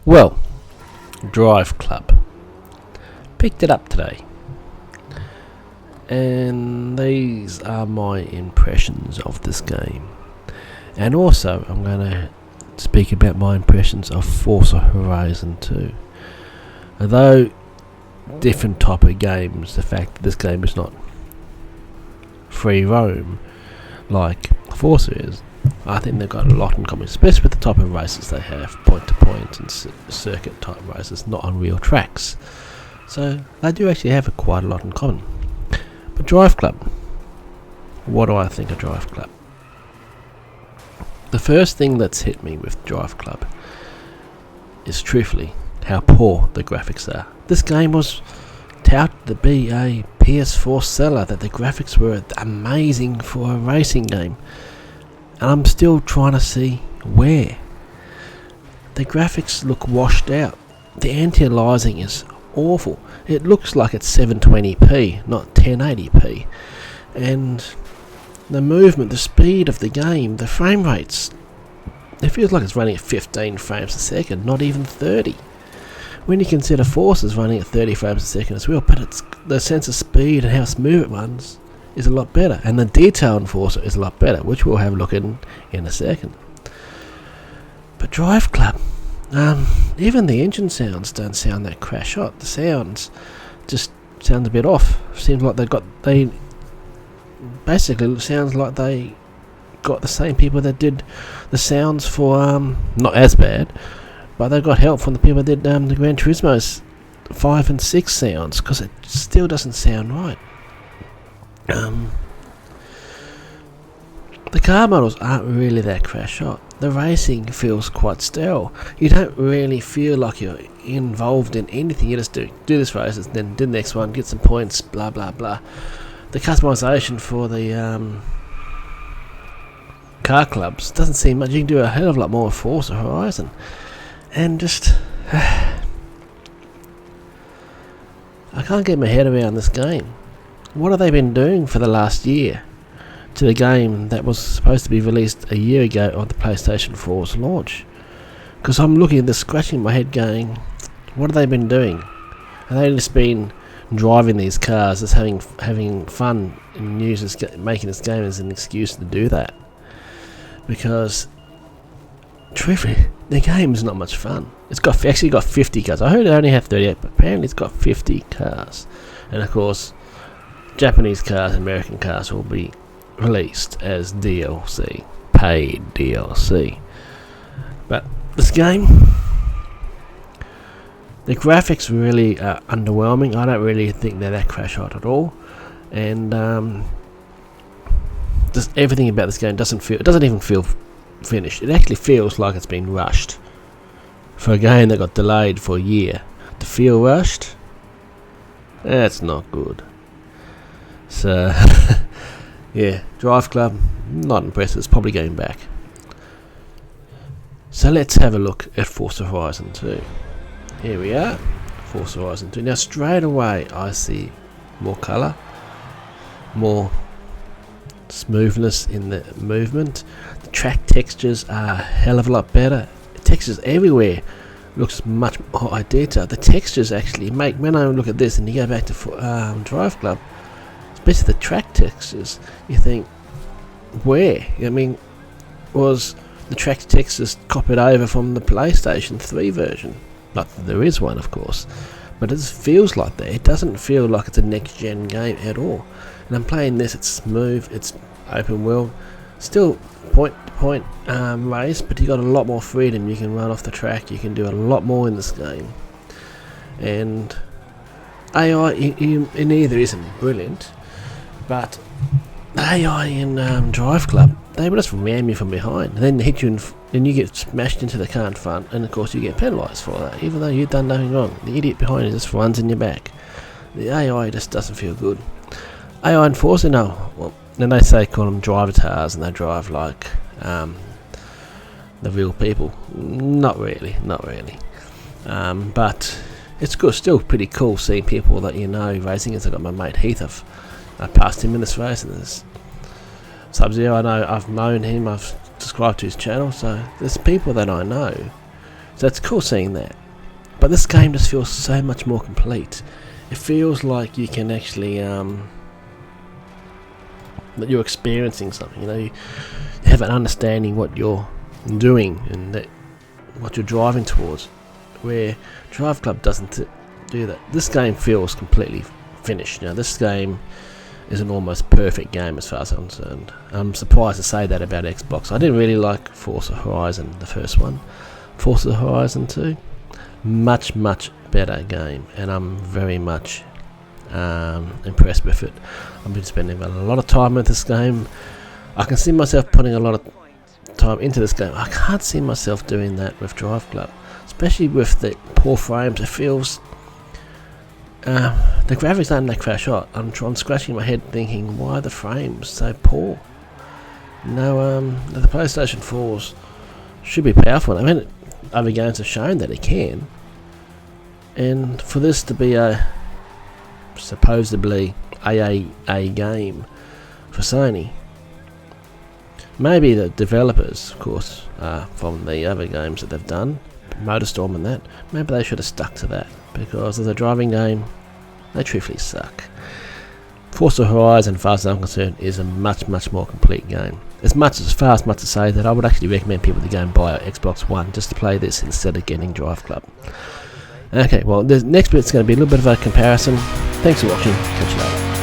Well, Drive Club. Picked it up today. And these are my impressions of this game. And also, I'm going to speak about my impressions of Forza Horizon 2. Although different type of games, the fact that this game is not free roam like Forza is, I think they've got a lot in common, especially with the type of races they have, point to point and circuit type races, not on real tracks. So they do actually have quite a lot in common. But Drive Club, what do I think of Drive Club? The first thing that's hit me with Drive Club is truthfully how poor the graphics are. This game was touted to be a PS4 seller, that the graphics were amazing for a racing game, and I'm still trying to see where. The graphics look washed out. The anti-aliasing is awful. It looks like it's 720p, not 1080p, and the movement, the speed of the game, the frame rates, it feels like it's running at 15 frames a second, not even 30. When you consider Forza's running at 30 frames a second as well, but it's the sense of speed and how smooth it runs is a lot better, and the detail in Forza is a lot better, which we'll have a look in a second. But Drive Club, even the engine sounds don't sound that crash hot. The sounds just sound a bit off. Seems like they basically sounds like they got the same people that did the sounds for not as bad, but they got help from the people that did the Gran Turismo's 5 and 6 sounds, because it still doesn't sound right. The car models aren't really that crash hot. The racing feels quite sterile. You don't really feel like you're involved in anything. You just do this race, and then do the next one, get some points, blah blah blah. The customization for the car clubs doesn't seem much. You can do a hell of a lot more with Forza Horizon, and just I can't get my head around this game. What have they been doing for the last year to the game that was supposed to be released a year ago on the PlayStation 4's launch? Because I'm looking at this, scratching my head going, what have they been doing? Have they just been driving these cars, just having fun, and making this game as an excuse to do that? Because truthfully, the game is not much fun. It's actually got 50 cars. I heard it only had 38, but apparently it's got 50 cars. And of course, Japanese cars and American cars will be released as DLC, paid DLC. But this game, the graphics really are underwhelming. I don't really think they're that crash hot at all, and just everything about this game doesn't even feel finished. It actually feels like it's been rushed. For a game that got delayed for a year, to feel rushed, that's not good. So yeah, Drive Club, not impressed. It's probably going back. So let's have a look at Forza Horizon 2. Here we are, Forza Horizon 2. Now straight away I see more colour, more smoothness in the movement. The track textures are a hell of a lot better. The textures everywhere looks much more high detail. The textures actually make, when I look at this and you go back to Drive Club, especially the track textures, you think, where? I mean, was the track textures copied over from the PlayStation 3 version? Not that there is one, of course, but it feels like that. It doesn't feel like it's a next-gen game at all. And I'm playing this, it's smooth, it's open world, still point-to-point race, but you got a lot more freedom. You can run off the track, you can do a lot more in this game. And AI in either isn't brilliant, but AI in Drive Club, they will just ram you from behind, and then hit you, and you get smashed into the car in front, and of course you get penalised for that, even though you've done nothing wrong. The idiot behind you just runs in your back. The AI just doesn't feel good. AI in Forza, no. Well, then they call them drivatars, and they drive like the real people. Not really. But it's good, still pretty cool seeing people that you know racing. As I got my mate Heath, I passed him in this race, and there's Sub-Zero. I know, I've known him, I've subscribed to his channel, so there's people that I know So it's cool seeing that. But this game just feels so much more complete. It feels like you can actually that you're experiencing something. You know, you have an understanding what you're doing and that what you're driving towards. Where Drive Club doesn't do that. This game feels completely finished. You know, this game is an almost perfect game as far as I'm concerned. I'm surprised to say that about Xbox. I didn't really like Forza Horizon, the first one. Forza Horizon 2, much better game, and I'm very much impressed with it. I've been spending a lot of time with this game. I can see myself putting a lot of time into this game. I can't see myself doing that with Drive Club, especially with the poor frames. It feels the graphics aren't that crash hot. I'm scratching my head thinking, why are the frames so poor? No, the PlayStation 4s should be powerful. I mean, other games have shown that it can, and for this to be a supposedly AAA game for Sony, maybe the developers, of course, from the other games that they've done, Motorstorm and that, maybe they should have stuck to that, because as a driving game, they truthfully suck. Forza Horizon, as far as I'm concerned, is a much more complete game. As far as much to say that I would actually recommend people to go and buy an Xbox One just to play this instead of getting Drive Club. Okay, well, the next bit's going to be a little bit of a comparison. Thanks for watching. Catch you later.